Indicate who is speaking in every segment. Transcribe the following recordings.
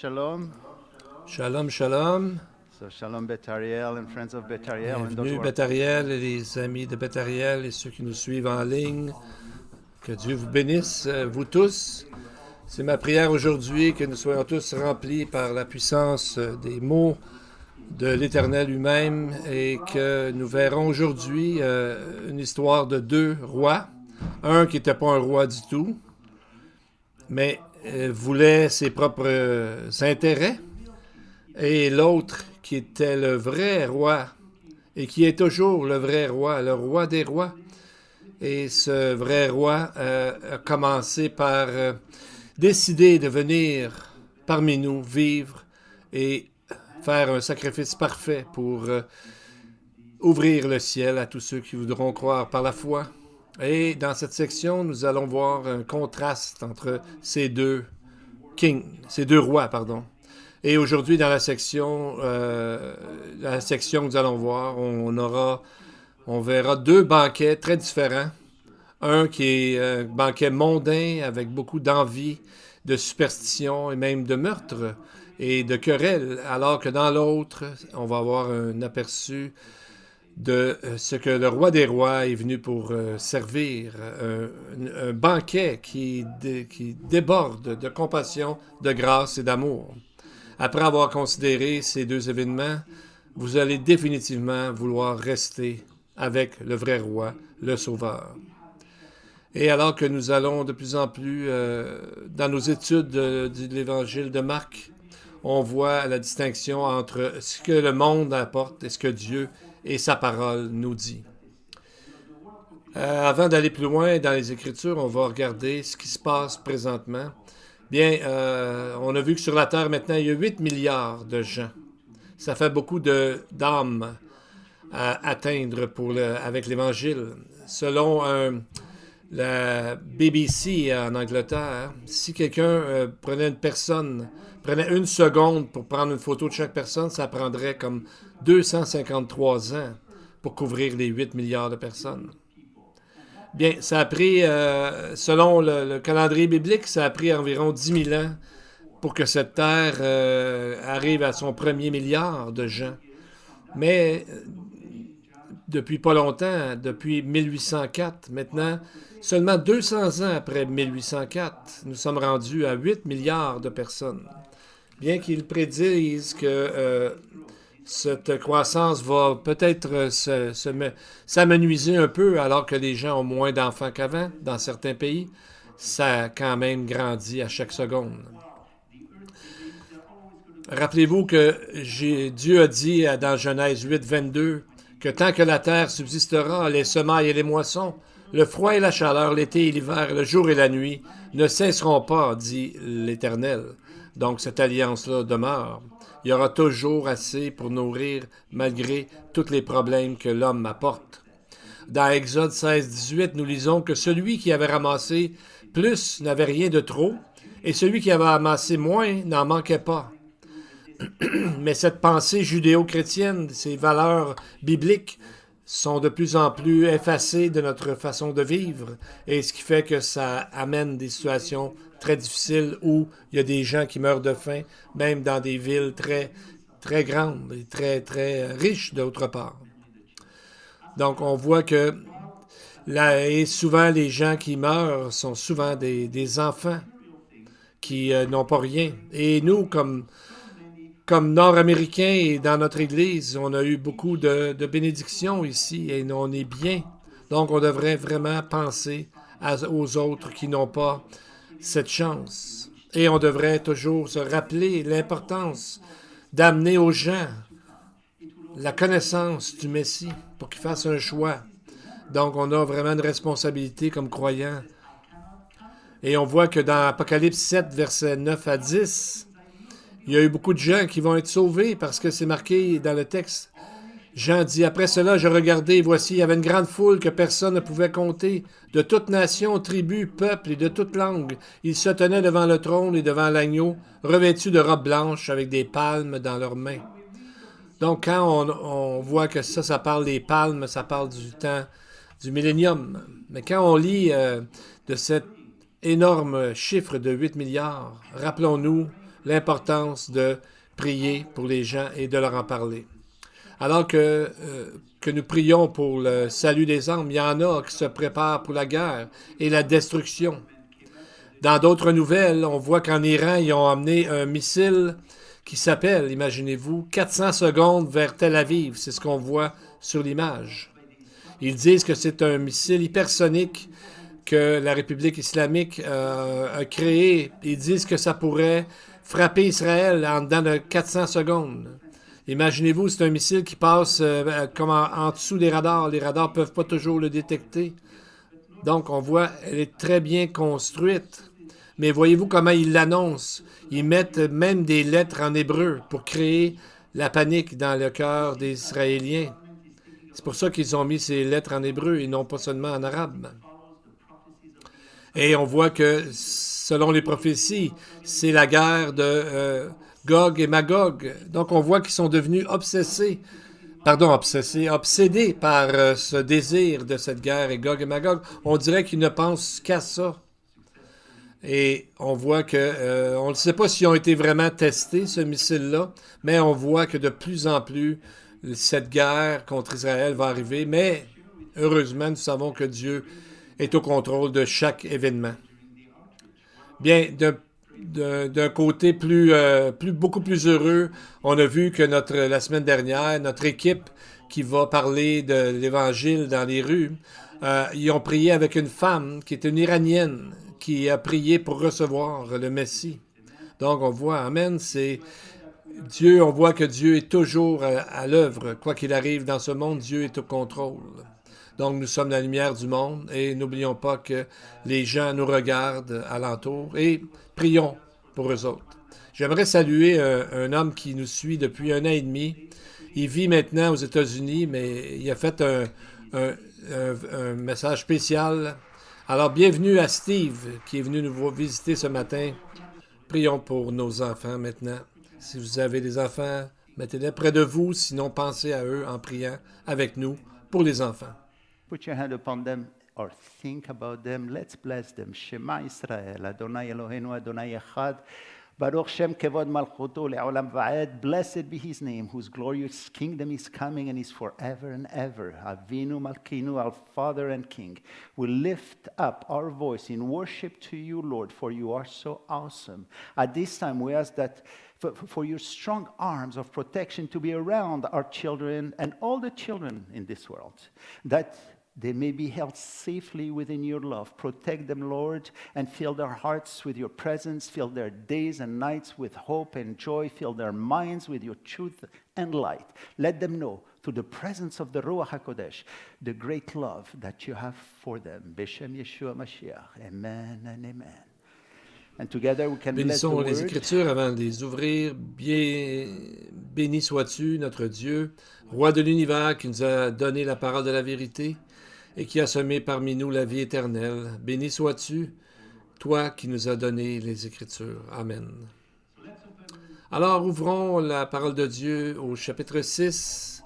Speaker 1: shalom.
Speaker 2: Shalom, shalom.
Speaker 1: So shalom Beth Ariel and friends of Beth Ariel and those
Speaker 2: Bienvenue
Speaker 1: who are...
Speaker 2: Beth Ariel et les amis de Beth Ariel et ceux qui nous suivent en ligne. Que Dieu vous bénisse, vous tous. C'est ma prière aujourd'hui que nous soyons tous remplis par la puissance des mots de l'Éternel lui-même et que nous verrons aujourd'hui une histoire de deux rois. Un qui n'était pas un roi du tout, mais voulait ses propres intérêts, et l'autre qui était le vrai roi et qui est toujours le vrai roi, le roi des rois. Et ce vrai roi a commencé par décider de venir parmi nous vivre et faire un sacrifice parfait pour ouvrir le ciel à tous ceux qui voudront croire par la foi. Et dans cette section, nous allons voir un contraste entre ces deux rois, pardon. Et aujourd'hui, dans la section que nous allons voir, on verra deux banquets très différents. Un qui est un banquet mondain avec beaucoup d'envie, de superstition et même de meurtre et de querelle, alors que dans l'autre, on va avoir un aperçu de ce que le roi des rois est venu pour servir, un banquet qui déborde de compassion, de grâce et d'amour. Après avoir considéré ces deux événements, vous allez définitivement vouloir rester avec le vrai roi, le Sauveur. Et alors que nous allons de plus en plus dans nos études de l'Évangile de Marc, on voit la distinction entre ce que le monde apporte et ce que Dieu et sa parole nous dit. Avant d'aller plus loin dans les Écritures, on va regarder ce qui se passe présentement. Bien, on a vu que sur la Terre, maintenant, il y a 8 milliards de gens. Ça fait beaucoup d'âmes à atteindre avec l'Évangile. Selon la BBC en Angleterre, si quelqu'un prenait une seconde pour prendre une photo de chaque personne, ça prendrait comme 253 ans pour couvrir les 8 milliards de personnes. Bien, ça a pris, selon le calendrier biblique, ça a pris environ 10 000 ans pour que cette terre arrive à son premier milliard de gens. Mais depuis pas longtemps, depuis 1804, maintenant, seulement 200 ans après 1804, nous sommes rendus à 8 milliards de personnes. Bien qu'ils prédisent que cette croissance va peut-être s'amenuiser un peu alors que les gens ont moins d'enfants qu'avant dans certains pays, ça a quand même grandi à chaque seconde. Rappelez-vous que Dieu a dit dans Genèse 8, 22 que tant que la terre subsistera, les semailles et les moissons, le froid et la chaleur, l'été et l'hiver, le jour et la nuit ne cesseront pas, dit l'Éternel. Donc cette alliance-là demeure. Il y aura toujours assez pour nourrir malgré tous les problèmes que l'homme apporte. Dans Exode 16, 18, nous lisons que celui qui avait ramassé plus n'avait rien de trop, et celui qui avait ramassé moins n'en manquait pas. Mais cette pensée judéo-chrétienne, ces valeurs bibliques, sont de plus en plus effacées de notre façon de vivre, et ce qui fait que ça amène des situations très difficiles où il y a des gens qui meurent de faim, même dans des villes très, très grandes et très, très riches d'autre part. Donc, on voit que et souvent, les gens qui meurent sont souvent des enfants qui n'ont pas rien. Et nous, comme Nord-Américains et dans notre Église, on a eu beaucoup de bénédictions ici et on est bien. Donc, on devrait vraiment penser aux autres qui n'ont pas cette chance. Et on devrait toujours se rappeler l'importance d'amener aux gens la connaissance du Messie pour qu'ils fassent un choix. Donc, on a vraiment une responsabilité comme croyants. Et on voit que dans Apocalypse 7, versets 9 à 10, il y a eu beaucoup de gens qui vont être sauvés parce que c'est marqué dans le texte. Jean dit, après cela, je regardai, et voici, il y avait une grande foule que personne ne pouvait compter, de toute nation, tribu, peuple et de toute langue. Ils se tenaient devant le trône et devant l'agneau, revêtus de robes blanches avec des palmes dans leurs mains. Donc, quand on voit que ça parle des palmes, ça parle du temps du millénium. Mais quand on lit de cet énorme chiffre de 8 milliards, rappelons-nous l'importance de prier pour les gens et de leur en parler. Alors que nous prions pour le salut des âmes, il y en a qui se préparent pour la guerre et la destruction. Dans d'autres nouvelles, on voit qu'en Iran, ils ont amené un missile qui s'appelle, imaginez-vous, 400 secondes vers Tel Aviv. C'est ce qu'on voit sur l'image. Ils disent que c'est un missile hypersonique que la République islamique a créé. Ils disent que ça pourrait frapper Israël en dedans de 400 secondes. Imaginez-vous, c'est un missile qui passe comme en dessous des radars. Les radars ne peuvent pas toujours le détecter. Donc, on voit, elle est très bien construite. Mais voyez-vous comment ils l'annoncent? Ils mettent même des lettres en hébreu pour créer la panique dans le cœur des Israéliens. C'est pour ça qu'ils ont mis ces lettres en hébreu et non pas seulement en arabe. Et on voit que, selon les prophéties, c'est la guerre de Gog et Magog. Donc, on voit qu'ils sont devenus obsédés par ce désir de cette guerre et Gog et Magog. On dirait qu'ils ne pensent qu'à ça. Et on voit que, on ne sait pas s'ils ont été vraiment testés, ce missile-là, mais on voit que de plus en plus, cette guerre contre Israël va arriver. Mais, heureusement, nous savons que Dieu est au contrôle de chaque événement. Bien, d'un côté beaucoup plus heureux, on a vu que la semaine dernière, notre équipe qui va parler de l'Évangile dans les rues, ils ont prié avec une femme qui est une Iranienne, qui a prié pour recevoir le Messie. Donc, on voit, amen, c'est Dieu, on voit que Dieu est toujours à l'œuvre. Quoi qu'il arrive dans ce monde, Dieu est au contrôle. Donc, nous sommes la lumière du monde et n'oublions pas que les gens nous regardent alentour et prions pour eux autres. J'aimerais saluer un homme qui nous suit depuis 1 an et demi. Il vit maintenant aux États-Unis, mais il a fait un message spécial. Alors, bienvenue à Steve, qui est venu nous visiter ce matin. Prions pour nos enfants maintenant. Si vous avez des enfants, mettez-les près de vous. Sinon, pensez à eux en priant avec nous pour les enfants.
Speaker 1: Put your hand upon them or think about them. Let's bless them. Shema Israel, Adonai Eloheinu, Adonai Echad. Baruch Shem Kevod Malchuto Le'olam Va'ed. Blessed be his name, whose glorious kingdom is coming and is forever and ever. Avinu Malkinu, our Father and King. We lift up our voice in worship to you, Lord, for you are so awesome. At this time, we ask that for your strong arms of protection to be around our children and all the children in this world, that they may be held safely within your love. Protect them, Lord, and fill their hearts with your presence. Fill their days and nights with hope and joy. Fill their minds with your truth and light. Let them know, through the presence of the Ruach HaKodesh, the great love that you have for them. B'Shem Yeshua Mashiach. Amen and amen. And together we can bless the
Speaker 2: Bénissons les
Speaker 1: word.
Speaker 2: Écritures avant de les ouvrir. Bien béni sois-tu, notre Dieu, Roi de l'univers, qui nous a donné la parole de la vérité et qui a semé parmi nous la vie éternelle. Béni sois-tu, toi qui nous as donné les Écritures. Amen. Alors, ouvrons la parole de Dieu au chapitre 6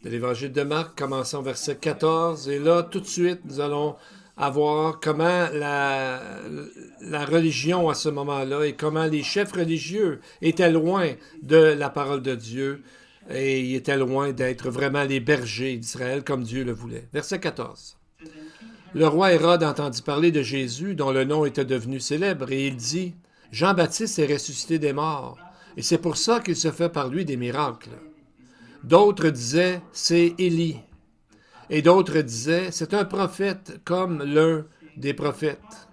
Speaker 2: de l'Évangile de Marc, commençons verset 14. Et là, tout de suite, nous allons avoir comment la religion à ce moment-là et comment les chefs religieux étaient loin de la parole de Dieu et ils étaient loin d'être vraiment les bergers d'Israël comme Dieu le voulait. Verset 14. Le roi Hérode entendit parler de Jésus, dont le nom était devenu célèbre, et il dit, « Jean-Baptiste est ressuscité des morts, et c'est pour ça qu'il se fait par lui des miracles. » D'autres disaient, « C'est Élie. » Et d'autres disaient, « C'est un prophète comme l'un des prophètes. »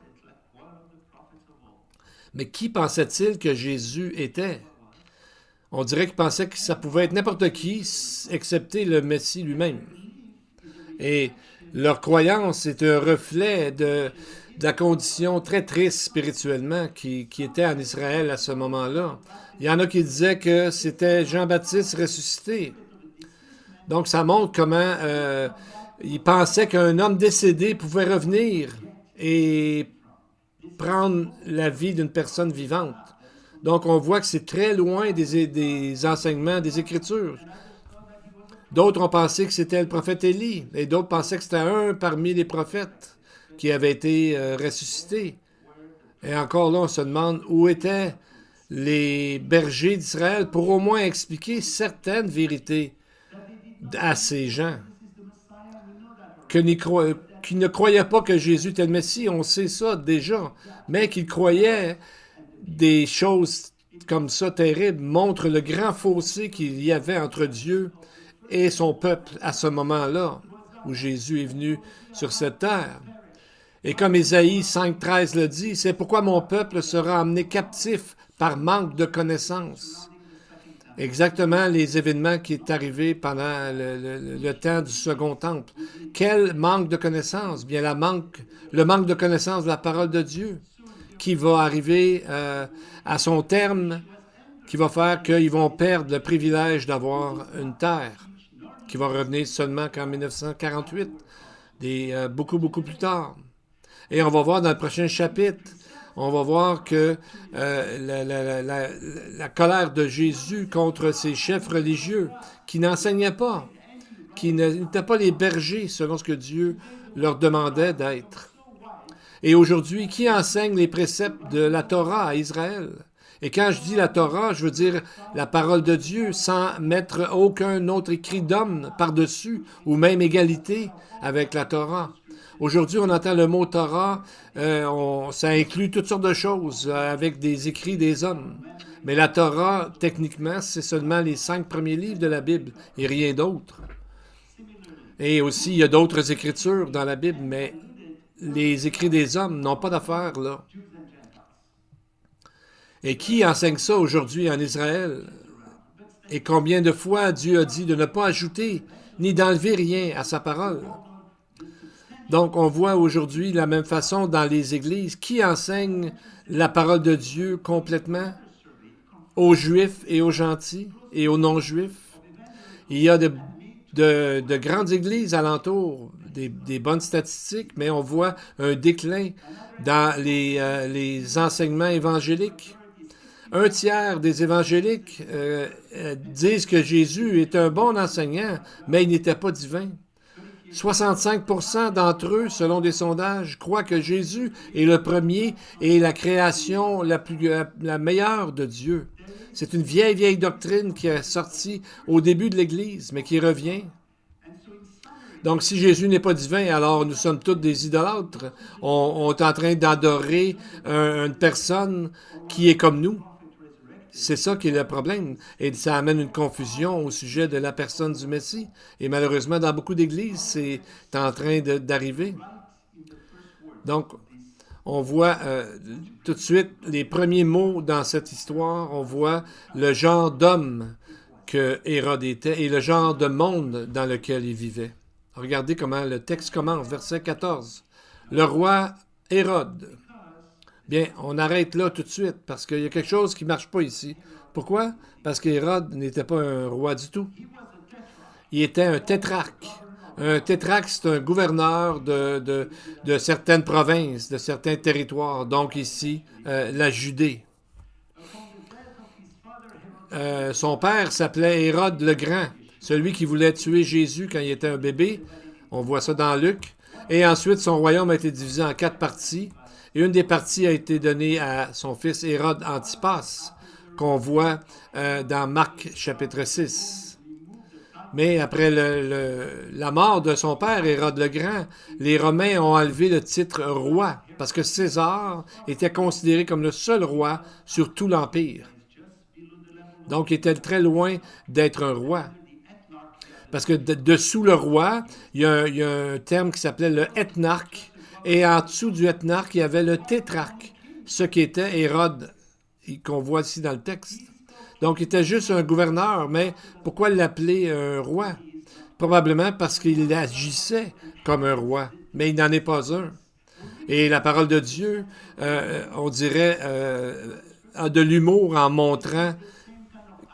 Speaker 2: Mais qui pensait-il que Jésus était? On dirait qu'ils pensaient que ça pouvait être n'importe qui, excepté le Messie lui-même. Et leur croyance est un reflet de la condition très triste spirituellement qui était en Israël à ce moment-là. Il y en a qui disaient que c'était Jean-Baptiste ressuscité. Donc, ça montre comment ils pensaient qu'un homme décédé pouvait revenir et prendre la vie d'une personne vivante. Donc, on voit que c'est très loin des enseignements, des Écritures. D'autres ont pensé que c'était le prophète Élie, et d'autres pensaient que c'était un parmi les prophètes qui avait été ressuscité. Et encore là, on se demande où était les bergers d'Israël pour au moins expliquer certaines vérités à ces gens qui ne croyaient pas que Jésus était le Messie. On sait ça déjà, mais qu'ils croyaient des choses comme ça terribles montrent le grand fossé qu'il y avait entre Dieu et son peuple à ce moment-là où Jésus est venu sur cette terre. Et comme Ésaïe 5,13 le dit, c'est pourquoi mon peuple sera emmené captif par manque de connaissance. Exactement les événements qui est arrivé pendant le temps du Second Temple. Quel manque de connaissance? Bien, le manque de connaissance de la parole de Dieu qui va arriver à son terme, qui va faire qu'ils vont perdre le privilège d'avoir une terre, qui va revenir seulement qu'en 1948, beaucoup plus tard. Et on va voir dans le prochain chapitre, on va voir que la colère de Jésus contre ces chefs religieux qui n'enseignaient pas, qui n'étaient pas les bergers selon ce que Dieu leur demandait d'être. Et aujourd'hui, qui enseigne les préceptes de la Torah à Israël? Et quand je dis la Torah, je veux dire la parole de Dieu sans mettre aucun autre écrit d'homme par-dessus ou même égalité avec la Torah. Aujourd'hui, on entend le mot Torah, ça inclut toutes sortes de choses avec des écrits des hommes. Mais la Torah, techniquement, c'est seulement les 5 premiers livres de la Bible et rien d'autre. Et aussi, il y a d'autres écritures dans la Bible, mais les écrits des hommes n'ont pas d'affaire là. Et qui enseigne ça aujourd'hui en Israël? Et combien de fois Dieu a dit de ne pas ajouter ni d'enlever rien à sa parole? Donc, on voit aujourd'hui la même façon dans les églises. Qui enseigne la parole de Dieu complètement aux Juifs et aux gentils et aux non-Juifs? Il y a de grandes églises alentour, des bonnes statistiques, mais on voit un déclin dans les enseignements évangéliques. 1/3 des évangéliques disent que Jésus est un bon enseignant, mais il n'était pas divin. 65% d'entre eux, selon des sondages, croient que Jésus est le premier et la création la meilleure de Dieu. C'est une vieille doctrine qui est sortie au début de l'Église, mais qui revient. Donc, si Jésus n'est pas divin, alors nous sommes tous des idolâtres. On est en train d'adorer une personne qui est comme nous. C'est ça qui est le problème. Et ça amène une confusion au sujet de la personne du Messie. Et malheureusement, dans beaucoup d'églises, c'est en train d'arriver. Donc, on voit tout de suite les premiers mots dans cette histoire. On voit le genre d'homme que Hérode était et le genre de monde dans lequel il vivait. Regardez comment le texte commence, verset 14. Le roi Hérode. Bien, on arrête là tout de suite parce qu'il y a quelque chose qui ne marche pas ici. Pourquoi? Parce qu'Hérode n'était pas un roi du tout. Il était un tétrarque. Un tétrarque, c'est un gouverneur de certaines provinces, de certains territoires. Donc ici, la Judée. Son père s'appelait Hérode le Grand, celui qui voulait tuer Jésus quand il était un bébé. On voit ça dans Luc. Et ensuite, son royaume a été divisé en 4 parties. Et une des parties a été donnée à son fils Hérode Antipas, qu'on voit dans Marc chapitre 6. Mais après la mort de son père, Hérode le Grand, les Romains ont enlevé le titre roi, parce que César était considéré comme le seul roi sur tout l'Empire. Donc, il était très loin d'être un roi. Parce que dessous le roi, il y a un terme qui s'appelait le ethnarque, et en dessous du ethnarque, il y avait le tétrarque, ce qui était Hérode, qu'on voit ici dans le texte. Donc, il était juste un gouverneur, mais pourquoi l'appeler un roi? Probablement parce qu'il agissait comme un roi, mais il n'en est pas un. Et la parole de Dieu, on dirait, a de l'humour en montrant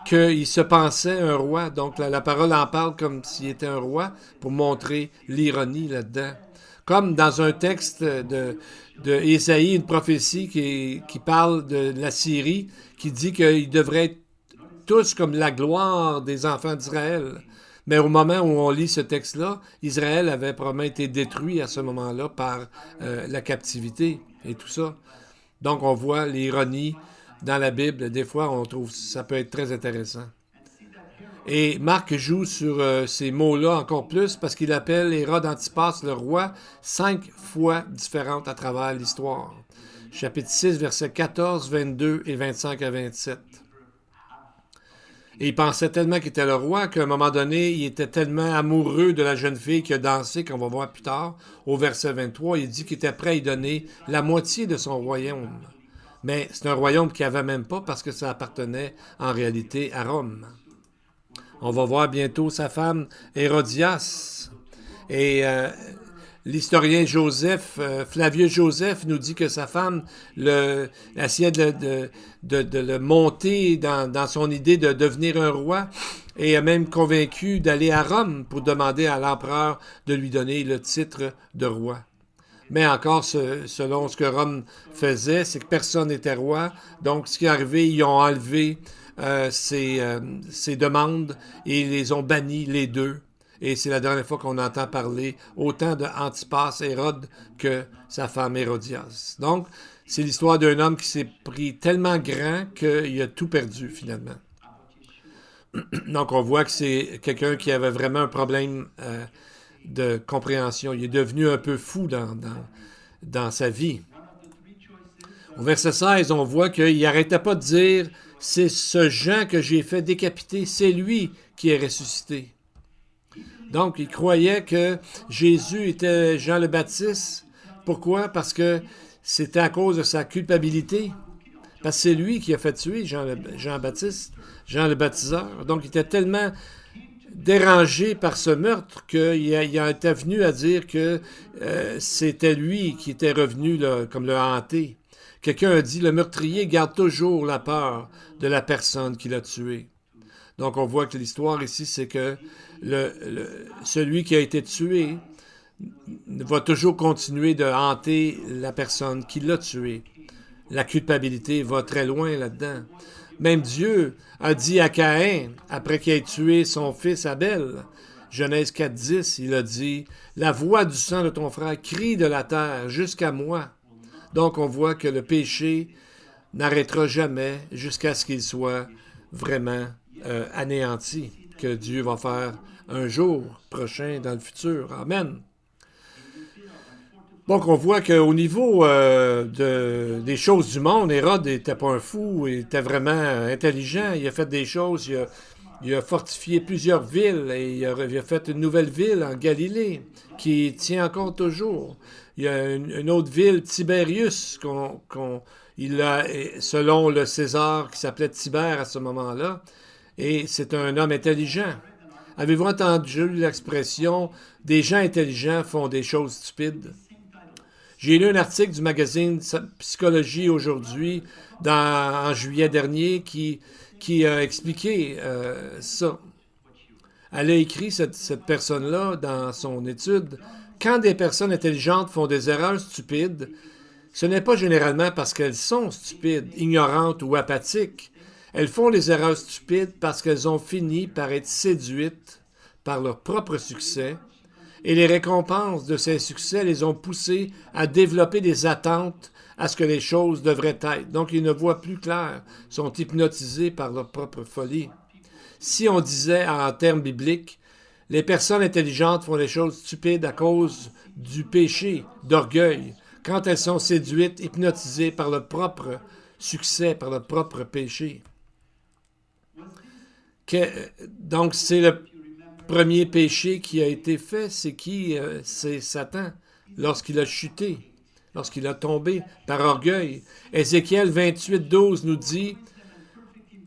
Speaker 2: qu'il se pensait un roi. Donc, la parole en parle comme s'il était un roi pour montrer l'ironie là-dedans. Comme dans un texte de Ésaïe, une prophétie qui parle de la Syrie, qui dit qu'ils devraient être tous comme la gloire des enfants d'Israël. Mais au moment où on lit ce texte-là, Israël avait probablement été détruit à ce moment-là par la captivité et tout ça. Donc, on voit l'ironie dans la Bible. Des fois, on trouve ça peut être très intéressant. Et Marc joue sur ces mots-là encore plus parce qu'il appelle Hérode Antipas le roi 5 fois différentes à travers l'histoire. Chapitre 6, versets 14, 22 et 25 à 27. Et il pensait tellement qu'il était le roi qu'à un moment donné, il était tellement amoureux de la jeune fille qui a dansé, qu'on va voir plus tard, au verset 23, il dit qu'il était prêt à y donner la moitié de son royaume. Mais c'est un royaume qu'il n'avait même pas parce que ça appartenait en réalité à Rome. On va voir bientôt sa femme Hérodias. Et l'historien Flavius Joseph, nous dit que sa femme essayait de le monter dans son idée de devenir un roi et a même convaincu d'aller à Rome pour demander à l'empereur de lui donner le titre de roi. Mais encore, selon ce que Rome faisait, c'est que personne n'était roi. Donc, ce qui est arrivé, ils ont enlevé ces demandes et ils les ont bannis les deux. Et c'est la dernière fois qu'on entend parler autant de Antipas, Hérode, que sa femme Hérodias. Donc, c'est l'histoire d'un homme qui s'est pris tellement grand qu'il a tout perdu, finalement. Donc, on voit que c'est quelqu'un qui avait vraiment un problème de compréhension. Il est devenu un peu fou dans sa vie. Au verset 16, on voit qu'il n'arrêtait pas de dire « C'est ce Jean que j'ai fait décapiter, c'est lui qui est ressuscité. » Donc, il croyait que Jésus était Jean le Baptiste. Pourquoi? Parce que c'était à cause de sa culpabilité. Parce que c'est lui qui a fait tuer Jean Baptiste, Jean le Baptiseur. Donc, il était tellement dérangé par ce meurtre qu'il était venu à dire que c'était lui qui était revenu là, comme le hanté. Quelqu'un a dit, le meurtrier garde toujours la peur de la personne qui l'a tué. Donc, on voit que l'histoire ici, c'est que celui qui a été tué va toujours continuer de hanter la personne qui l'a tué. La culpabilité va très loin là-dedans. Même Dieu a dit à Caïn, après qu'il ait tué son fils Abel, Genèse 4.10, il a dit, « La voix du sang de ton frère crie de la terre jusqu'à moi. » Donc, on voit que le péché n'arrêtera jamais jusqu'à ce qu'il soit vraiment anéanti, que Dieu va faire un jour prochain dans le futur. Amen. Donc, on voit qu'au niveau des choses du monde, Hérode n'était pas un fou, il était vraiment intelligent. Il a fait des choses, il a fortifié plusieurs villes et il a fait une nouvelle ville en Galilée qui tient encore toujours. Il y a une autre ville, Tibérius, il a, selon le César qui s'appelait Tibère à ce moment-là, et c'est un homme intelligent. Avez-vous entendu l'expression « des gens intelligents font des choses stupides » ? J'ai lu un article du magazine Psychologie aujourd'hui en juillet dernier qui a expliqué ça. Elle a écrit, cette personne-là, dans son étude, « Quand des personnes intelligentes font des erreurs stupides, ce n'est pas généralement parce qu'elles sont stupides, ignorantes ou apathiques. Elles font les erreurs stupides parce qu'elles ont fini par être séduites par leur propre succès, et les récompenses de ces succès les ont poussées à développer des attentes à ce que les choses devraient être. Donc, ils ne voient plus clair, sont hypnotisés par leur propre folie. Si on disait en termes bibliques, les personnes intelligentes font des choses stupides à cause du péché, d'orgueil, quand elles sont séduites, hypnotisées par leur propre succès, par leur propre péché. Donc, c'est le premier péché qui a été fait, c'est qui? C'est Satan, lorsqu'il a chuté, lorsqu'il a tombé par orgueil. Ézéchiel 28.12 nous dit,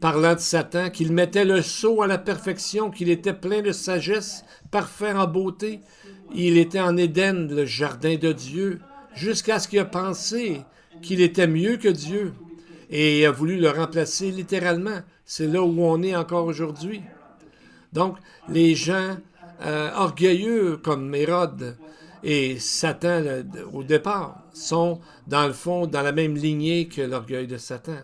Speaker 2: parlant de Satan, qu'il mettait le sceau à la perfection, qu'il était plein de sagesse, parfait en beauté. Il était en Éden, le jardin de Dieu, jusqu'à ce qu'il a pensé qu'il était mieux que Dieu. Et il a voulu le remplacer littéralement. C'est là où on est encore aujourd'hui. Donc, les gens orgueilleux comme Hérode et Satan au départ sont, dans le fond, dans la même lignée que l'orgueil de Satan.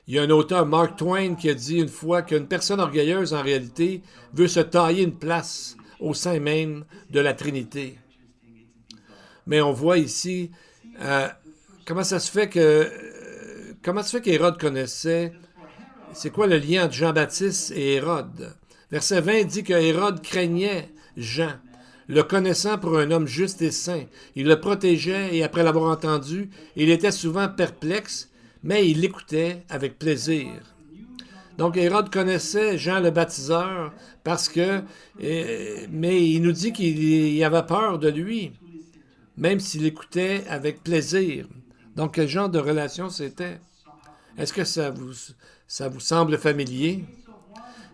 Speaker 2: Il y a un auteur, Mark Twain, qui a dit une fois qu'une personne orgueilleuse, en réalité, veut se tailler une place au sein même de la Trinité. Mais on voit ici comment ça se fait que comment ça fait qu'Hérode connaissait? C'est quoi le lien entre Jean-Baptiste et Hérode? Verset 20 dit que Hérode craignait Jean, le connaissant pour un homme juste et saint. Il le protégeait et après l'avoir entendu, il était souvent perplexe, mais il l'écoutait avec plaisir. Donc Hérode connaissait Jean le baptiseur parce que, mais il nous dit qu'il avait peur de lui, même s'il l'écoutait avec plaisir. Donc quel genre de relation c'était? Est-ce que ça vous semble familier?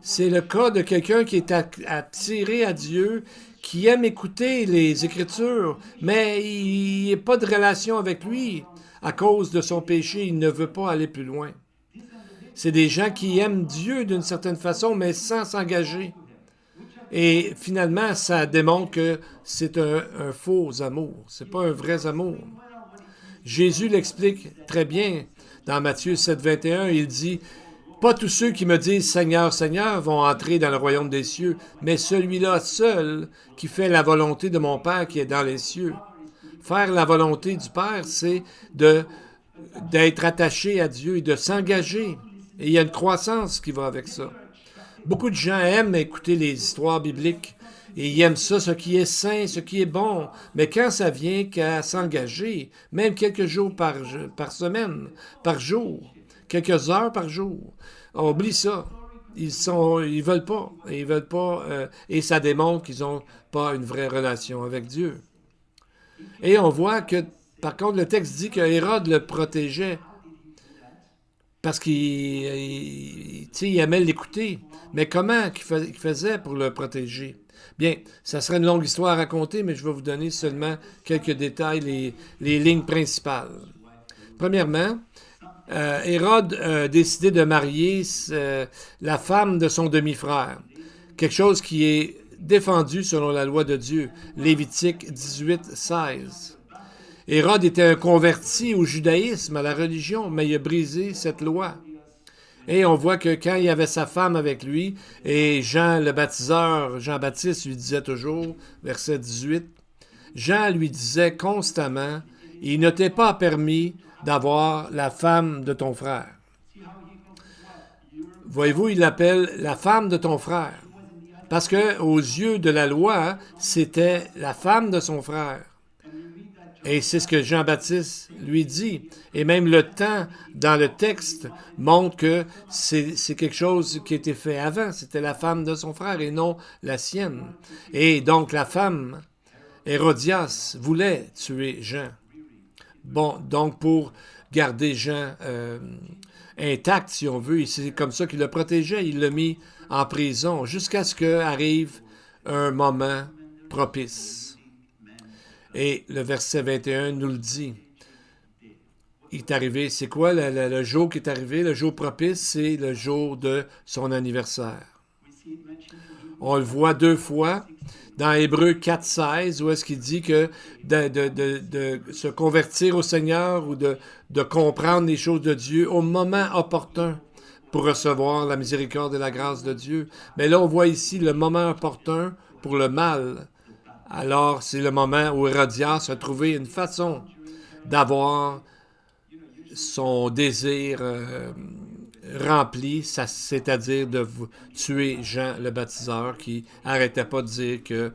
Speaker 2: C'est le cas de quelqu'un qui est attiré à Dieu, qui aime écouter les Écritures, mais il n'y a pas de relation avec lui. À cause de son péché, il ne veut pas aller plus loin. C'est des gens qui aiment Dieu d'une certaine façon, mais sans s'engager. Et finalement, ça démontre que c'est un faux amour. C'est pas un vrai amour. Jésus l'explique très bien dans Matthieu 7, 21. Il dit « Pas tous ceux qui me disent « Seigneur, Seigneur » vont entrer dans le royaume des cieux, mais celui-là seul qui fait la volonté de mon Père qui est dans les cieux. » Faire la volonté du Père, c'est d'être attaché à Dieu et de s'engager. Et il y a une croissance qui va avec ça. Beaucoup de gens aiment écouter les histoires bibliques et ils aiment ça, ce qui est sain, ce qui est bon. Mais quand ça vient qu'à s'engager, même quelques jours par semaine, par jour, quelques heures par jour, on oublie ça. Ils veulent pas. Et ça démontre qu'ils n'ont pas une vraie relation avec Dieu. Et on voit que, par contre, le texte dit que Hérode le protégeait parce qu'il aimait l'écouter. Mais comment qu'il faisait pour le protéger? Bien, ça serait une longue histoire à raconter, mais je vais vous donner seulement quelques détails, les lignes principales. Premièrement, Hérode a décidé de marier la femme de son demi-frère, quelque chose qui est défendu selon la loi de Dieu, Lévitique 18, 16. Hérode était un converti au judaïsme, à la religion, mais il a brisé cette loi. Et on voit que quand il y avait sa femme avec lui, et Jean le baptiseur, Jean-Baptiste lui disait toujours, verset 18, Jean lui disait constamment, « Il ne t'est pas permis d'avoir la femme de ton frère. » Voyez-vous, il l'appelle la femme de ton frère. Parce que aux yeux de la loi, c'était la femme de son frère. Et c'est ce que Jean-Baptiste lui dit. Et même le temps dans le texte montre que c'est quelque chose qui a été fait avant. C'était la femme de son frère et non la sienne. Et donc la femme, Hérodias, voulait tuer Jean. Bon, donc pour garder Jean intact, si on veut, et c'est comme ça qu'il le protégeait. Il l'a mis en prison jusqu'à ce qu'arrive un moment propice. Et le verset 21 nous le dit. Il est arrivé, c'est quoi le jour qui est arrivé? Le jour propice, c'est le jour de son anniversaire. On le voit deux fois dans Hébreux 4.16, où est-ce qu'il dit que de se convertir au Seigneur ou de comprendre les choses de Dieu au moment opportun pour recevoir la miséricorde et la grâce de Dieu. Mais là, on voit ici le moment opportun pour le mal. Alors, c'est le moment où Hérodias a trouvé une façon d'avoir son désir rempli, c'est-à-dire de tuer Jean le baptiseur qui n'arrêtait pas de dire que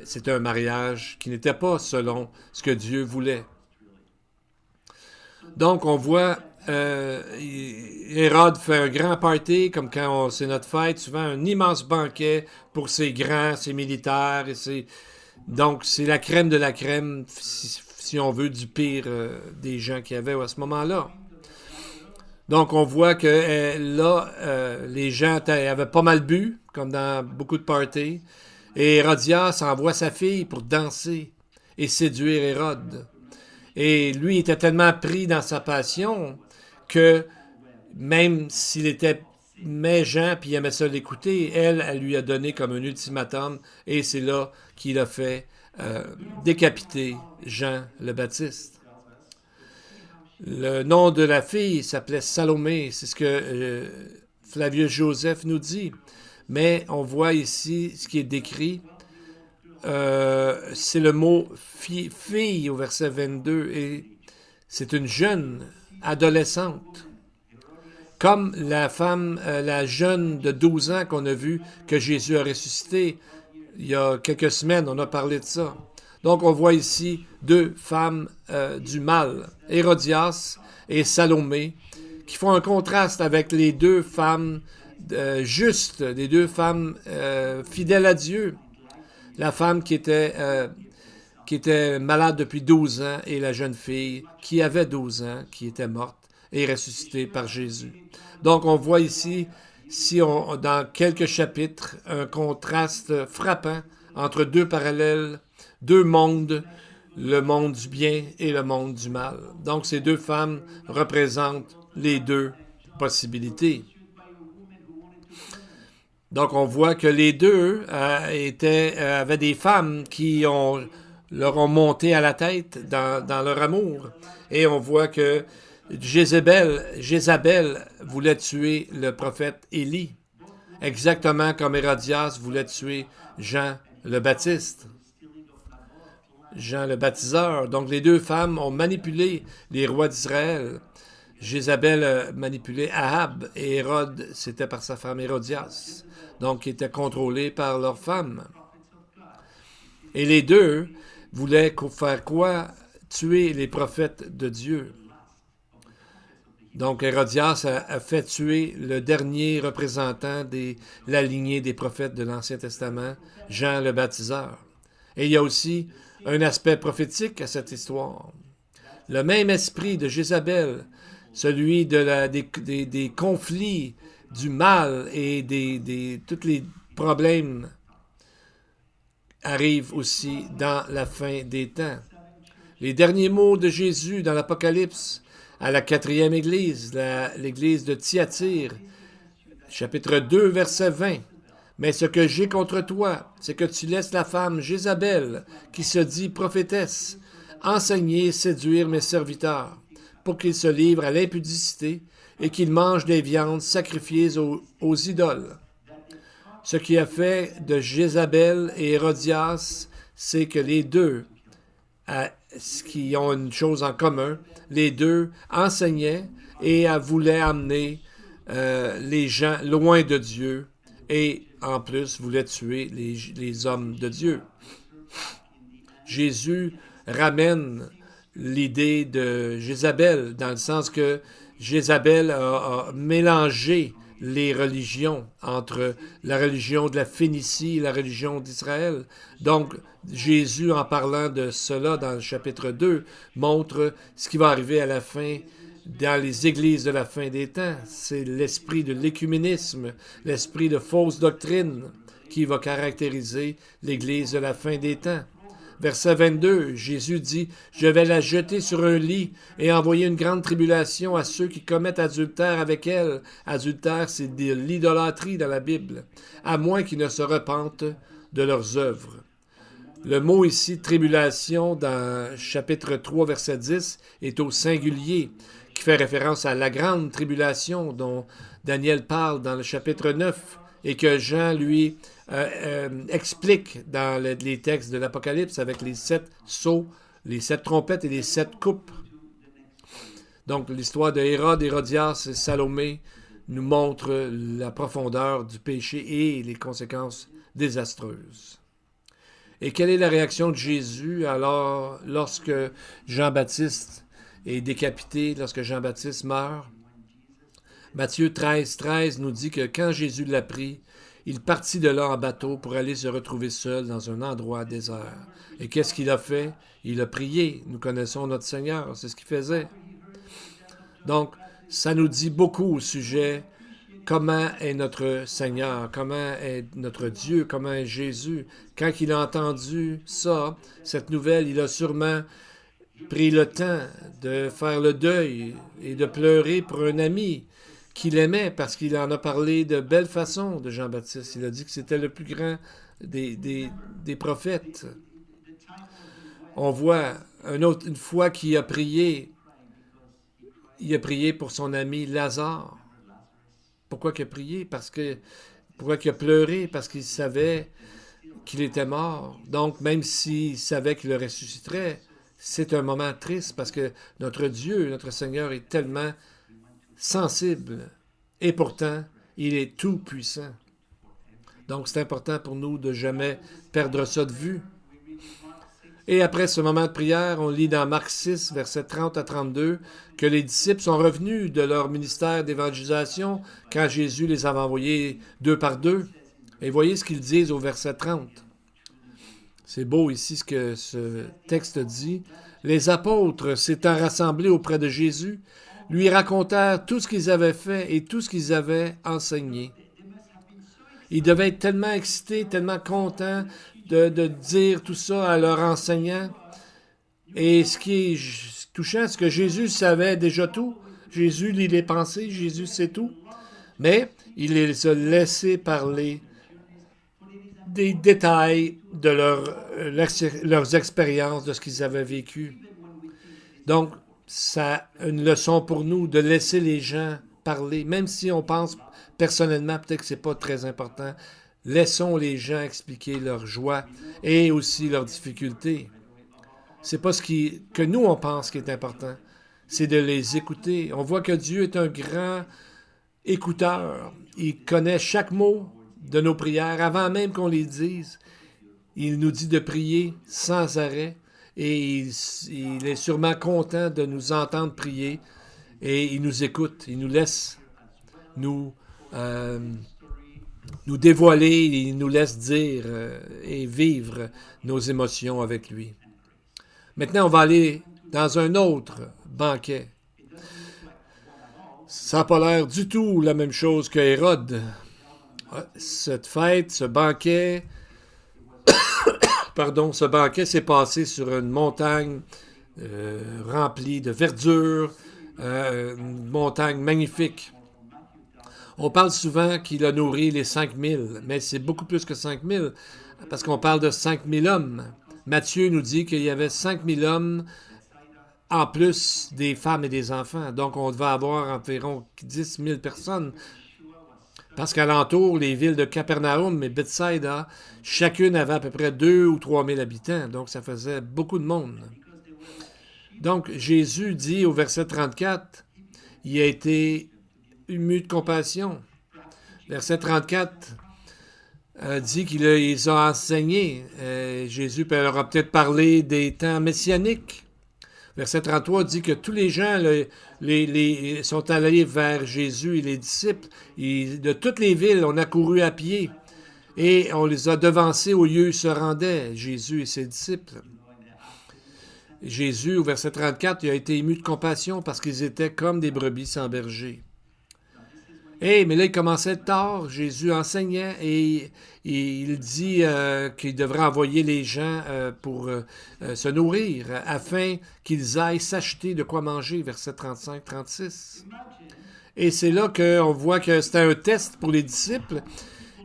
Speaker 2: c'était un mariage qui n'était pas selon ce que Dieu voulait. Donc, on voit Hérode fait un grand party, comme quand c'est notre fête, souvent un immense banquet pour ses grands, ses militaires et donc, c'est la crème de la crème, si on veut, du pire des gens qu'il y avait à ce moment-là. Donc, on voit que les gens avaient pas mal bu, comme dans beaucoup de parties, et Hérodias envoie sa fille pour danser et séduire Hérode. Et lui était tellement pris dans sa passion que même s'il était méchant puis il aimait ça l'écouter, elle lui a donné comme un ultimatum et c'est là qu'il a fait décapiter Jean le Baptiste. Le nom de la fille s'appelait Salomé, c'est ce que Flavius Joseph nous dit. Mais on voit ici ce qui est décrit. C'est le mot fille au verset 22 et c'est une jeune adolescente. Comme la femme, la jeune de 12 ans qu'on a vu que Jésus a ressuscité il y a quelques semaines, on a parlé de ça. Donc on voit ici deux femmes du mal, Hérodias et Salomé, qui font un contraste avec les deux femmes justes, les deux femmes fidèles à Dieu. La femme qui était malade depuis 12 ans et la jeune fille qui avait 12 ans, qui était morte et ressuscitée par Jésus. Donc on voit ici, dans quelques chapitres, un contraste frappant entre deux parallèles, deux mondes, le monde du bien et le monde du mal. Donc ces deux femmes représentent les deux possibilités. Donc on voit que les deux avaient des femmes qui leur ont monté à la tête dans leur amour. Et on voit que Jézabel voulait tuer le prophète Élie, exactement comme Hérodias voulait tuer Jean le Baptiste, Jean le Baptiseur. Donc les deux femmes ont manipulé les rois d'Israël. Jézabel a manipulé Ahab et Hérode, c'était par sa femme Hérodias, donc qui était contrôlé par leur femme. Et les deux voulaient faire quoi? Tuer les prophètes de Dieu. Donc Hérodias a fait tuer le dernier représentant de la lignée des prophètes de l'Ancien Testament, Jean le Baptiseur. Et il y a aussi un aspect prophétique à cette histoire. Le même esprit de Jézabel, celui des conflits, du mal et tous les problèmes arrivent aussi dans la fin des temps. Les derniers mots de Jésus dans l'Apocalypse à la 4e église, l'église de Thyatire, chapitre 2, verset 20. « Mais ce que j'ai contre toi, c'est que tu laisses la femme Jézabel, qui se dit prophétesse, enseigner et séduire mes serviteurs, pour qu'ils se livrent à l'impudicité et qu'ils mangent des viandes sacrifiées aux idoles. » Ce qui a fait de Jézabel et Hérodias, c'est que les deux, qui ont une chose en commun, les deux enseignaient et voulaient amener les gens loin de Dieu et en plus voulaient tuer les hommes de Dieu. Jésus ramène l'idée de Jézabel dans le sens que Jézabel a mélangé les religions entre la religion de la Phénicie et la religion d'Israël. Donc, Jésus, en parlant de cela dans le chapitre 2, montre ce qui va arriver à la fin dans les églises de la fin des temps. C'est l'esprit de l'écuménisme, l'esprit de fausse doctrine qui va caractériser l'église de la fin des temps. Verset 22, Jésus dit « Je vais la jeter sur un lit et envoyer une grande tribulation à ceux qui commettent adultère avec elle. » Adultère, c'est de l'idolâtrie dans la Bible, à moins qu'ils ne se repentent de leurs œuvres. Le mot ici, tribulation, dans chapitre 3, verset 10, est au singulier, qui fait référence à la grande tribulation dont Daniel parle dans le chapitre 9 et que Jean, lui, explique dans les textes de l'Apocalypse avec les 7 sceaux, les 7 trompettes et les 7 coupes. Donc, l'histoire de Hérode, Hérodias et Salomé nous montre la profondeur du péché et les conséquences désastreuses. Et quelle est la réaction de Jésus alors lorsque Jean-Baptiste est décapité, lorsque Jean-Baptiste meurt? Matthieu 13, 13 nous dit que quand Jésus l'apprit, il partit de là en bateau pour aller se retrouver seul dans un endroit désert. Et qu'est-ce qu'il a fait? Il a prié. Nous connaissons notre Seigneur, c'est ce qu'il faisait. Donc, ça nous dit beaucoup au sujet comment est notre Seigneur, comment est notre Dieu, comment est Jésus. Quand il a entendu ça, cette nouvelle, il a sûrement pris le temps de faire le deuil et de pleurer pour un ami qu'il aimait parce qu'il en a parlé de belle façon de Jean-Baptiste. Il a dit que c'était le plus grand des prophètes. On voit une fois qu'il a prié, il a prié pour son ami Lazare. Pourquoi il a prié? Pourquoi il a pleuré? Parce qu'il savait qu'il était mort. Donc, même s'il savait qu'il le ressusciterait, c'est un moment triste parce que notre Dieu, notre Seigneur est tellement sensible et pourtant, il est tout puissant. Donc, c'est important pour nous de jamais perdre ça de vue. Et après ce moment de prière, on lit dans Marc 6, versets 30 à 32, que les disciples sont revenus de leur ministère d'évangélisation quand Jésus les avait envoyés 2 par 2. Et voyez ce qu'ils disent au verset 30. C'est beau ici ce que ce texte dit. Les apôtres, s'étant rassemblés auprès de Jésus, lui racontèrent tout ce qu'ils avaient fait et tout ce qu'ils avaient enseigné. Ils devaient être tellement excités, tellement contents de dire tout ça à leur enseignant. Et ce qui est touchant, c'est que Jésus savait déjà tout. Jésus lit les pensées, Jésus sait tout. Mais il les a laissés parler des détails de leurs expériences, de ce qu'ils avaient vécu. Donc, ça a une leçon pour nous de laisser les gens parler, même si on pense personnellement, peut-être que ce n'est pas très important. Laissons les gens expliquer leur joie et aussi leurs difficultés. C'est pas que nous, on pense qui est important. C'est de les écouter. On voit que Dieu est un grand écouteur. Il connaît chaque mot de nos prières avant même qu'on les dise. Il nous dit de prier sans arrêt et il est sûrement content de nous entendre prier et il nous écoute. Il nous laisse nous dévoiler, il nous laisse dire et vivre nos émotions avec lui. Maintenant, on va aller dans un autre banquet. Ça n'a pas l'air du tout la même chose que Hérode. Cette fête, ce banquet s'est passé sur une montagne remplie de verdure, une montagne magnifique. On parle souvent qu'il a nourri les 5000, mais c'est beaucoup plus que 5000, parce qu'on parle de 5000 hommes. Matthieu nous dit qu'il y avait 5000 hommes en plus des femmes et des enfants. Donc, on devait avoir environ 10 000 personnes. Parce qu'alentour, les villes de Capernaum et Bethsaïda, chacune avait à peu près 2 ou 3 000 habitants. Donc, ça faisait beaucoup de monde. Donc, Jésus dit au verset 34, il a été ému de compassion. Verset 34 dit qu'il les a enseignés. Jésus leur a peut-être parlé des temps messianiques. Verset 33 dit que tous les gens sont allés vers Jésus et les disciples. De toutes les villes, on a couru à pied et on les a devancés au lieu où se rendaient Jésus et ses disciples. Jésus, au verset 34, il a été ému de compassion parce qu'ils étaient comme des brebis sans berger. Mais là, il commençait tard, Jésus enseignait et il dit qu'il devrait envoyer les gens pour se nourrir afin qu'ils aillent s'acheter de quoi manger, verset 35-36. Et c'est là qu'on voit que c'était un test pour les disciples.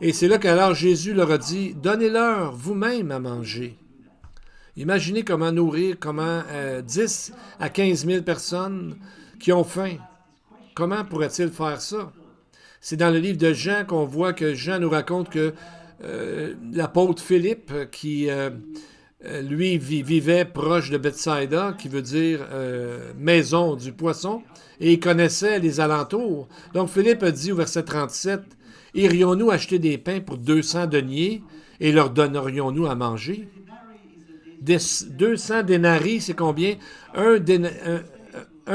Speaker 2: Et c'est là qu'alors Jésus leur a dit, « Donnez-leur vous-même à manger. » Imaginez comment nourrir 10 à 15 000 personnes qui ont faim. Comment pourrait-il faire ça? C'est dans le livre de Jean qu'on voit que Jean nous raconte que l'apôtre Philippe, qui lui vivait proche de Bethsaïda, qui veut dire maison du poisson, et il connaissait les alentours. Donc Philippe a dit au verset 37, « Irions-nous acheter des pains pour 200 deniers et leur donnerions-nous à manger? » 200 dénarii, c'est combien? Un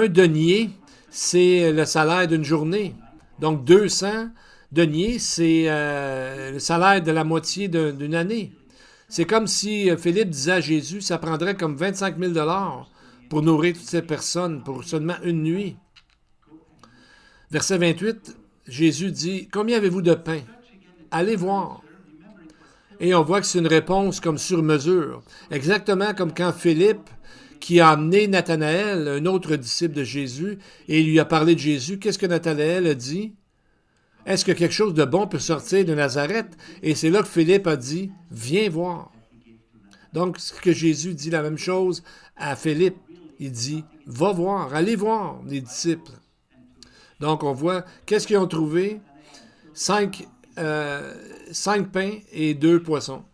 Speaker 2: denier, c'est le salaire d'une journée. Donc, 200 deniers, c'est le salaire de la moitié d'une année. C'est comme si Philippe disait à Jésus, ça prendrait comme 25 000 $ pour nourrir toutes ces personnes pour seulement une nuit. Verset 28, Jésus dit, « Combien avez-vous de pain? Allez voir. » Et on voit que c'est une réponse comme sur mesure. Exactement comme quand Philippe, qui a amené Nathanaël, un autre disciple de Jésus, et il lui a parlé de Jésus, qu'est-ce que Nathanaël a dit? Est-ce que quelque chose de bon peut sortir de Nazareth? Et c'est là que Philippe a dit, viens voir. Donc, ce que Jésus dit la même chose à Philippe. Il dit, va voir, allez voir les disciples. Donc, on voit, qu'est-ce qu'ils ont trouvé? 5 pains et 2 poissons.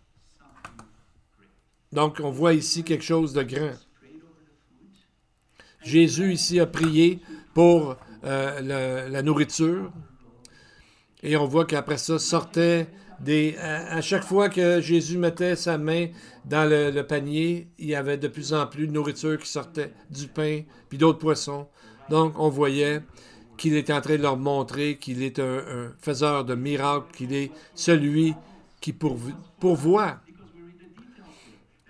Speaker 2: Donc, on voit ici quelque chose de grand. Jésus, ici, a prié pour la nourriture. Et on voit qu'après ça, sortait à chaque fois que Jésus mettait sa main dans le panier, il y avait de plus en plus de nourriture qui sortait, du pain, puis d'autres poissons. Donc, on voyait qu'il était en train de leur montrer qu'il est un faiseur de miracles, qu'il est celui qui pourvoit.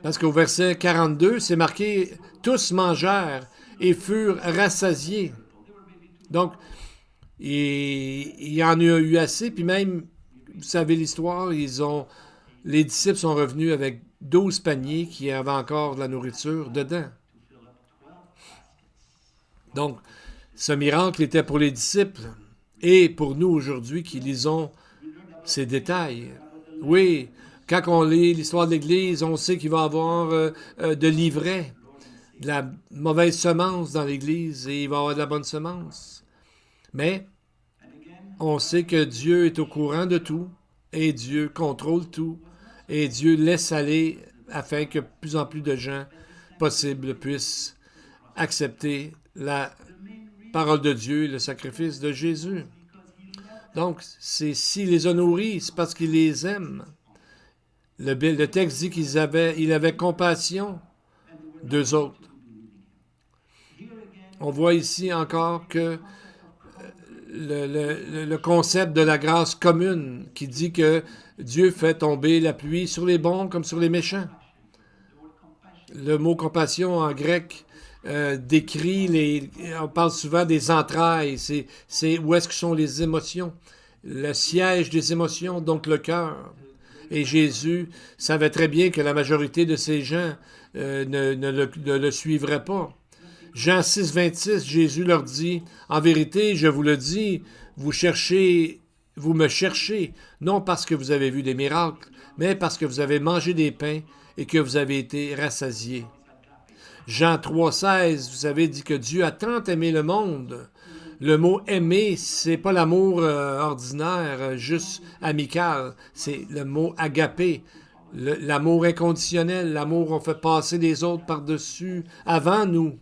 Speaker 2: Parce qu'au verset 42, c'est marqué « Tous mangèrent et furent rassasiés ». Donc, il y en a eu assez, puis même, vous savez l'histoire, les disciples sont revenus avec 12 paniers qui avaient encore de la nourriture dedans. Donc, ce miracle était pour les disciples et pour nous aujourd'hui qui lisons ces détails. Oui, quand on lit l'histoire de l'Église, on sait qu'il va y avoir de l'ivraie, de la mauvaise semence dans l'Église et il va y avoir de la bonne semence. Mais on sait que Dieu est au courant de tout et Dieu contrôle tout et Dieu laisse aller afin que plus en plus de gens possibles puissent accepter la parole de Dieu et le sacrifice de Jésus. Donc, s'il les a nourris, c'est parce qu'il les aime. Le texte dit qu'il avait compassion d'eux autres. On voit ici encore que le concept de la grâce commune qui dit que Dieu fait tomber la pluie sur les bons comme sur les méchants. Le mot compassion en grec décrit on parle souvent des entrailles, c'est où est-ce que sont les émotions, le siège des émotions, donc le cœur. Et Jésus savait très bien que la majorité de ces gens ne le suivraient pas. Jean 6, 26, Jésus leur dit, « En vérité, je vous le dis, vous me cherchez, non parce que vous avez vu des miracles, mais parce que vous avez mangé des pains et que vous avez été rassasiés. » Jean 3, 16, vous savez, dit que Dieu a tant aimé le monde. Le mot « aimer », c'est pas l'amour ordinaire, juste amical, c'est le mot « agapé ». L'amour inconditionnel, l'amour on fait passer les autres par-dessus avant nous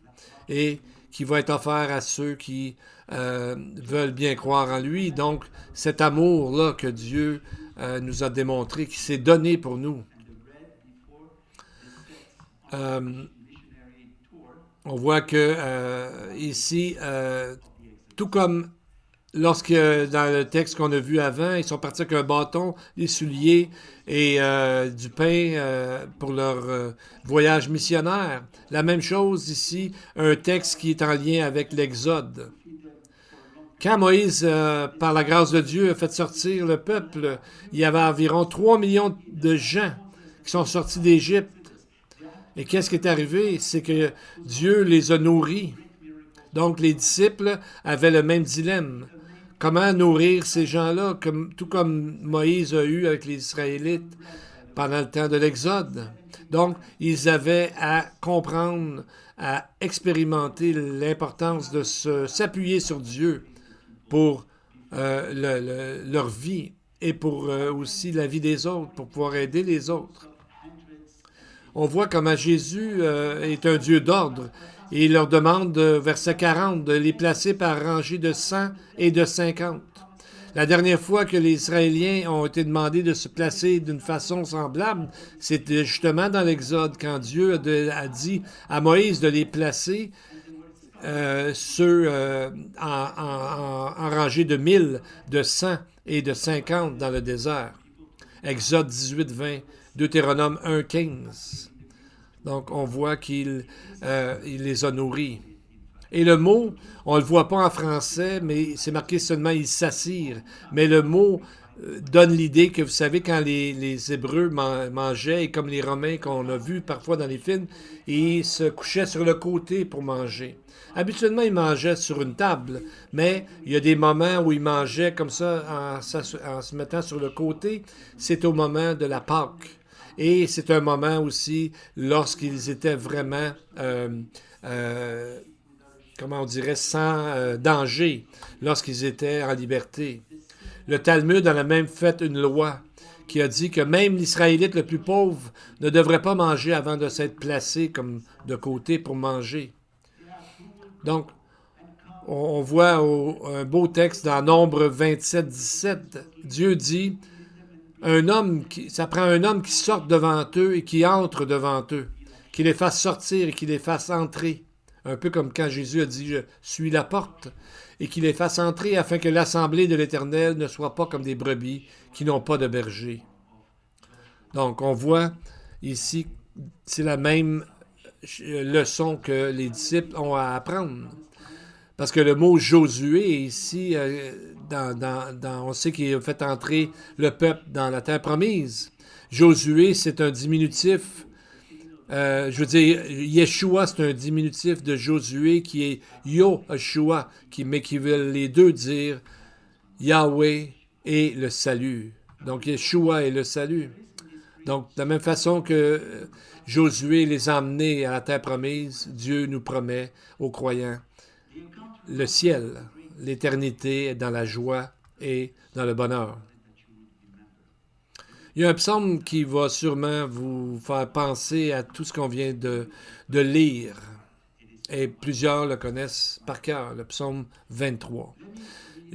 Speaker 2: et qui va être offert à ceux qui veulent bien croire en lui. Donc, cet amour-là que Dieu nous a démontré, qui s'est donné pour nous. On voit que ici, tout comme lorsque dans le texte qu'on a vu avant, ils sont partis avec un bâton, des souliers et du pain pour leur voyage missionnaire. La même chose ici, un texte qui est en lien avec l'Exode. Quand Moïse, par la grâce de Dieu, a fait sortir le peuple, il y avait environ 3 millions de gens qui sont sortis d'Égypte. Et qu'est-ce qui est arrivé? C'est que Dieu les a nourris. Donc, les disciples avaient le même dilemme. Comment nourrir ces gens-là, tout comme Moïse a eu avec les Israélites pendant le temps de l'Exode. Donc, ils avaient à comprendre, à expérimenter l'importance de s'appuyer sur Dieu pour leur vie et pour aussi la vie des autres, pour pouvoir aider les autres. On voit comment Jésus est un Dieu d'ordre. Et il leur demande, verset 40, de les placer par rangée de 100 et de 50. La dernière fois que les Israéliens ont été demandés de se placer d'une façon semblable, c'était justement dans l'Exode, quand Dieu a dit à Moïse de les placer en rangée de 1000, de 100 et de 50 dans le désert. Exode 18, 20, Deutéronome 1, 15. Donc, on voit qu'il les a nourris. Et le mot, on ne le voit pas en français, mais c'est marqué seulement « ils s'assirent ». Mais le mot donne l'idée que, vous savez, quand les Hébreux mangeaient, et comme les Romains qu'on a vus parfois dans les films, ils se couchaient sur le côté pour manger. Habituellement, ils mangeaient sur une table, mais il y a des moments où ils mangeaient comme ça, en se mettant sur le côté. C'est au moment de la Pâque. Et c'est un moment aussi lorsqu'ils étaient vraiment, comment on dirait, sans danger, lorsqu'ils étaient en liberté. Le Talmud en a même fait une loi qui a dit que même l'Israélite le plus pauvre ne devrait pas manger avant de s'être placé comme de côté pour manger. Donc, On voit un beau texte dans Nombre 27, 17. Dieu dit, ça prend un homme qui sorte devant eux et qui entre devant eux, qui les fasse sortir et qui les fasse entrer. Un peu comme quand Jésus a dit, je suis la porte, et qui les fasse entrer afin que l'assemblée de l'Éternel ne soit pas comme des brebis qui n'ont pas de berger. Donc, on voit ici, c'est la même leçon que les disciples ont à apprendre. Parce que le mot Josué, ici, on sait qu'il a fait entrer le peuple dans la terre promise. Josué, c'est un diminutif. Je veux dire, Yeshua, c'est un diminutif de Josué qui est Yo-Yeshua, mais qui veulent les deux dire Yahweh et le salut. Donc, Yeshua et le salut. Donc, de la même façon que Josué les a emmenés à la terre promise, Dieu nous promet aux croyants le ciel, l'éternité dans la joie et dans le bonheur. Il y a un psaume qui va sûrement vous faire penser à tout ce qu'on vient de lire. Et plusieurs le connaissent par cœur, le psaume 23.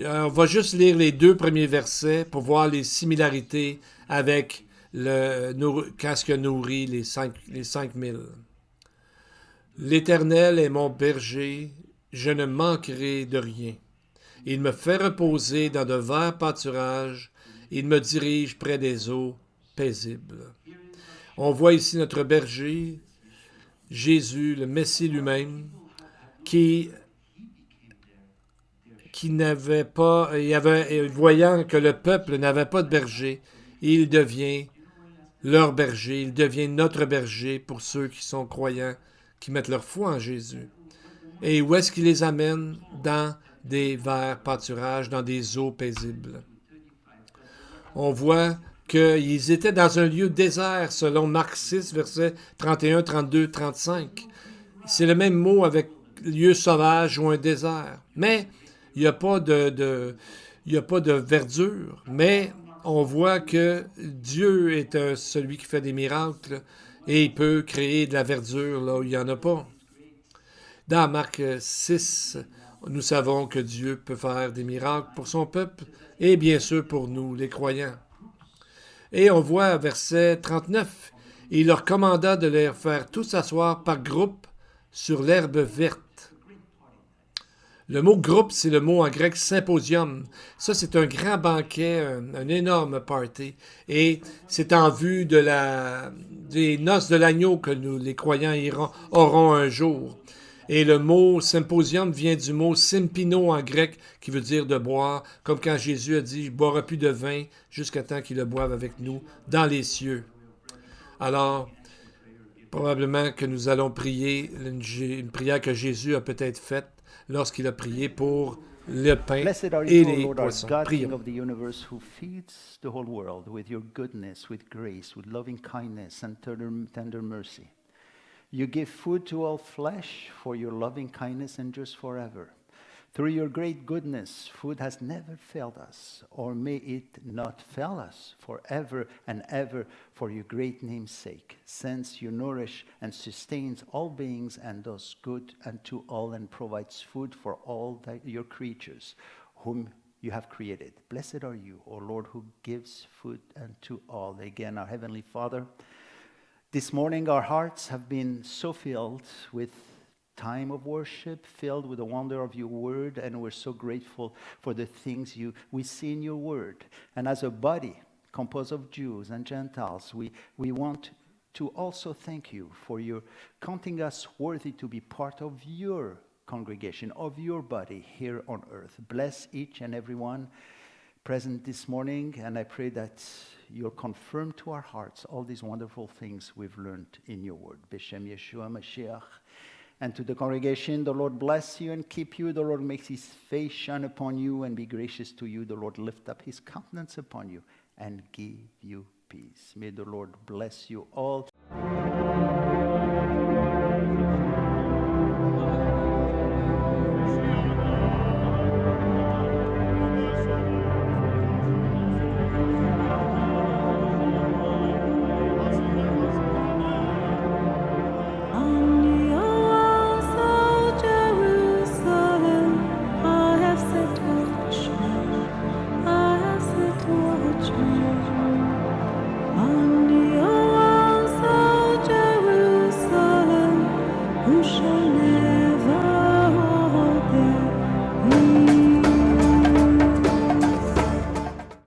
Speaker 2: On va juste lire les 2 premiers versets pour voir les similarités avec quand ce que nourrit les 5000. L'Éternel est mon berger, je ne manquerai de rien. Il me fait reposer dans de verts pâturages, il me dirige près des eaux paisibles. On voit ici notre berger, Jésus, le Messie lui-même, qui n'avait pas, voyant que le peuple n'avait pas de berger, il devient leur berger, il devient notre berger pour ceux qui sont croyants, qui mettent leur foi en Jésus. Et où est-ce qu'il les amène? Dans des verts pâturages, dans des eaux paisibles. On voit qu'ils étaient dans un lieu désert, selon Marc 6, versets 31, 32, 35. C'est le même mot avec lieu sauvage ou un désert. Mais il n'y a pas de verdure. Mais on voit que Dieu est celui qui fait des miracles et il peut créer de la verdure là où il n'y en a pas. Dans Marc 6, nous savons que Dieu peut faire des miracles pour son peuple et bien sûr pour nous, les croyants. Et on voit verset 39, « Il leur commanda de les faire tous s'asseoir par groupe sur l'herbe verte. » Le mot « groupe », c'est le mot en grec « symposium ». Ça, c'est un grand banquet, un énorme party. Et c'est en vue des noces de l'agneau que les croyants auront un jour. Et le mot symposium vient du mot sympino en grec, qui veut dire de boire, comme quand Jésus a dit « Je ne boirai plus de vin jusqu'à temps qu'il le boive avec nous dans les cieux ». Alors, probablement que nous allons prier une prière que Jésus a peut-être faite lorsqu'il a prié pour le pain et les poissons.
Speaker 1: King of the universe, who feeds the whole world with your goodness, with grace, with loving kindness and tender mercy. You give food to all flesh, for your loving kindness endures forever. Through your great goodness, food has never failed us, or may it not fail us forever and ever for your great name's sake, since you nourish and sustains all beings and does good unto all and provides food for all your creatures, whom you have created. Blessed are you, O Lord, who gives food unto all. Again, our Heavenly Father, this morning our hearts have been so filled with time of worship, filled with the wonder of your word, and we're so grateful for the things we see in your word. And as a body composed of Jews and Gentiles, we want to also thank you for your counting us worthy to be part of your congregation, of your body here on earth. Bless each and every one present this morning, and I pray that you'll confirm to our hearts all these wonderful things we've learned in your word. B'Shem Yeshua Mashiach. And to the congregation, the Lord bless you and keep you. The Lord makes his face shine upon you and be gracious to you. The Lord lift up his countenance upon you and give you peace. May the Lord bless you all.